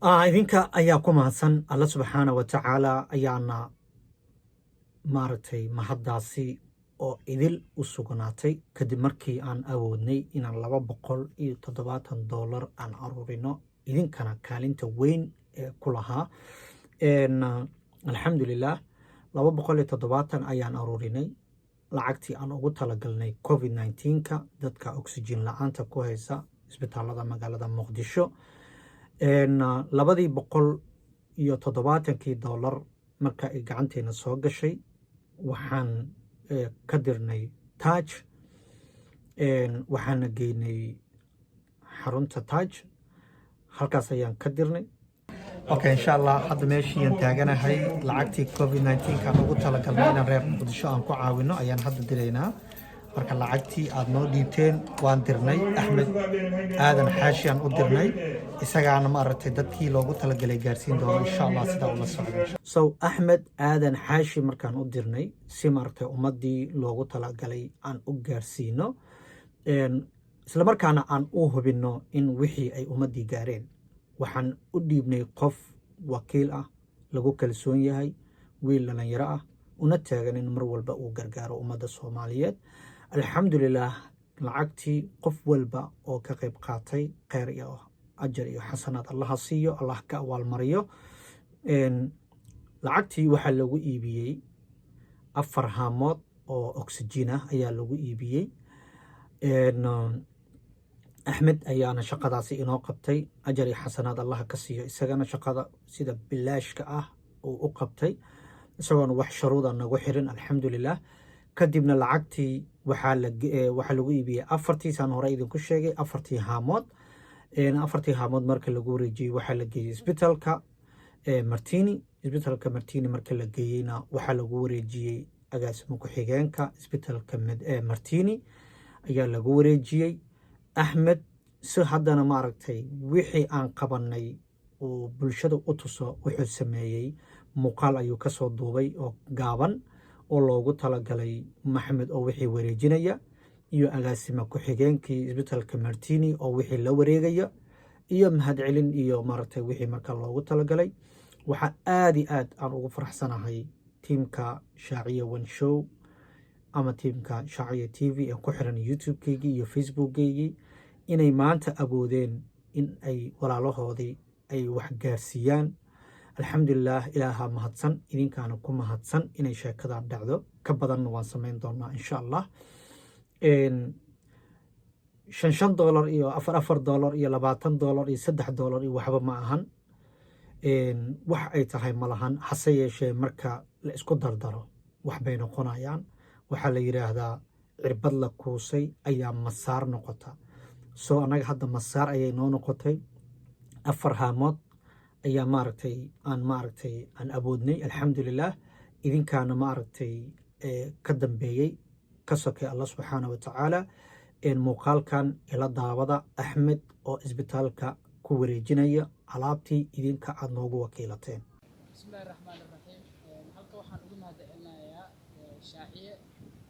idinka ayaa ku mahadsan alla subxaana wa tacaala ayaana maaragtay mahaddaasi oo idil u sugnaatay kadib markii aan awoodnay inaan $270 aan aruurino idinkana kaalinta weyn ee ku lahaa alxamdulilah 270 ayaan aruurinay lacagtii aan ugu talagalnay covid-19ka dadka oxygen la-aanta ku haysa isbitaalada magaalada muqdisho $270 marka ay gacanteena soo gashay waxaan ka dirnay taaj waxaana geynay xarunta taaj halkaas ayaan ka dirnay okay insha allah hadda meeshiiaan taaganahay lacagtii covid-19 aan ugu talagalnay inaan reer muqdisho aan ku caawino ayaan hadda diraynaa marka lacagtii aad noo dhiibteen waan dirnay axmed aadan xaashi aan u dirnay isagaana maaragtay dadkii loogu talagalay gaarsiin doono insha allah sidaa ula socdo so axmed aadan xaashi markaan u dirnay si maaragtay ummadii loogu talagalay aan u gaarsiino isla markaana aan u hubino in wixii ay ummadii gaareen waxaan u dhiibnay qof wakiil ah lagu kalsoon yahay wiil dhalinyaro ah una taagan in mar walba uu gargaaro ummadda soomaaliyeed alxamdulilah lacagtii qof walba oo ka qayb qaatay kheyr iyo ajar iyo xasanaad allaha siiyo allah ka abaalmariyo lacagtii waxaa lagu iibiyey 4 haamood oo oxygen ah ayaa lagu iibiyey axmed ayaana shaqadaasi inoo qabtay ajar iyo xasanaad allaha ka siiyo isagana shaqada sida bilaashka ah uu u qabtay isagoona wax sharuuda nagu xirin alxamdulilah kadibna lacagtii waxaa lagu iibiyey 4tiisaan hore idinku sheegay 4 haamood 4 haamood marka lagu wareejiyey waxaa la geeyey isbitaalka martini marka la geeyeyna waxaa lagu wareejiyey agaasimo ku-xigeenka isbitaalka martini ayaa lagu wareejiyey axmed si haddana maaragtay wixii aan qabanay uu bulshada u tuso wuxuu sameeyey muuqaal ayuu kasoo duubay oo gaaban oo loogu talagalay maxamed oo wixii wareejinaya iyo agaasima ku-xigeenkii isbitaalka martini oo wixii la wareegaya iyo mahadcelin iyo maaragtay wixii marka loogu talagalay waxaa aad iyo aad aan ugu faraxsanahay tiimka shaaciya one show ama tiimka shaaciya t v ee ku xiran youtube-keygii iyo facebook-keygii inay maanta awoodeen in ay walaalahoodii ay wax gaarsiiyaan alxamdulilah ilaaha mahadsan idinkaana ku mahadsan inay sheekadan dhacdo ka badanna waan samayn doonaa insha allah $5 iyo $4 iyo $20 iyo $3 iyo waxba ma ahan wax ay tahay ma lahan hase yeeshee marka la isku dardaro wax bay noqonayaan waxaa la yidhaahdaa cirbad la kuusay ayaa masaar noqota soo annaga hadda masaar ayay noo noqotay 4 haamood ayaa maaragtay aan awoodnay alxamdulilah idinkaana maaragtay ka dambeeyey ka sokay allah subxaana wa tacaala muuqaalkan ila daawada axmed oo isbitaalka ku wareejinaya alaabtii idinka aad noogu wakiilateen bismillahi raxmaan raxiim halka waxaan ugu mahadcelinayaa shaaciye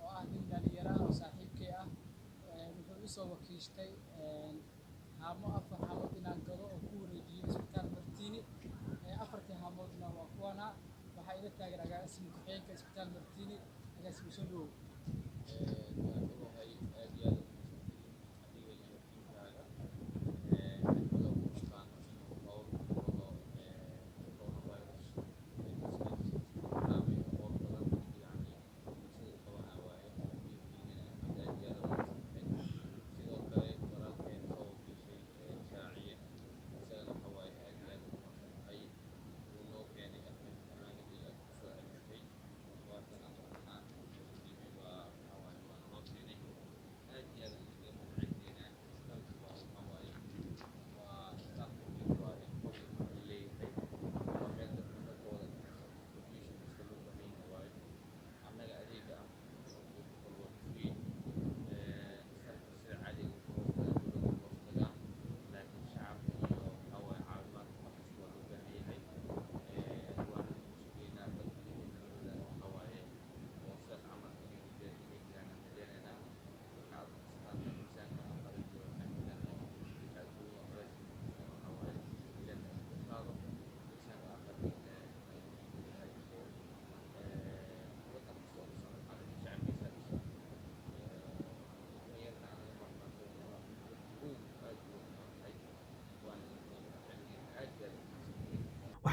oo ah nin dhalinyaro ah oo saaxiibkay ah wuxuu isoo wakiishtay haamo 4 haamood inaan gado oo ku wareejiyey isbitaal martini 4 haamoodna waa kuwana waxaa ila taagan agaasimo ku-xigeenka isbitaal martini agaasimo soo dhowow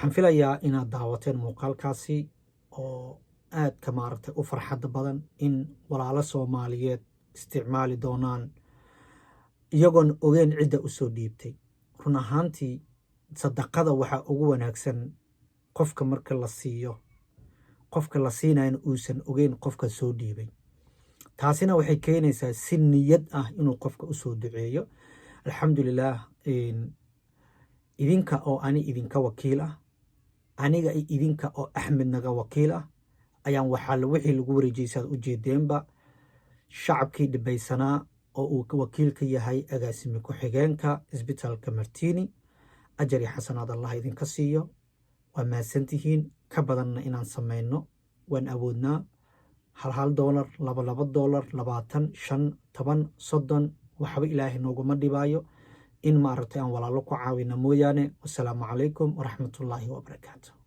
waxaan filayaa inaad daawateen muuqaalkaasi oo aadka maaragtay u farxadda badan in walaalo soomaaliyeed isticmaali doonaan iyagoon ogeyn cidda u soo dhiibtay. run ahaantii sadaqada waxaa ugu wanaagsan qofka marka la siiyo, qofka la siinayana uusan ogeyn qofka soo dhiibay. taasina waxay keenaysaa si niyad ah inuu qofka u soo duceeyo. alxamdulilaah, idinka oo ani idinka wakiil ah, aniga idinka oo axmed naga wakiil ah, ayaan wixii lagu wareejiyeysaad u jeedeenba shacabkii dhibaysanaa oo uu wakiil ka yahay agaasime ku-xigeenka isbitaalka martini. ajar iyo xasanaad allah idinka siiyo. waa mahadsantihiin. ka badanna inaan samayno waan awoodnaa. hal $1, $2, $20, $5, $10, $30 waxba ilaahay nooguma dhibaayo in maaragtay aan walaalo ku caawina mooyaane. wasalaamu calaykum waraxmatullaahi wabarakaatu.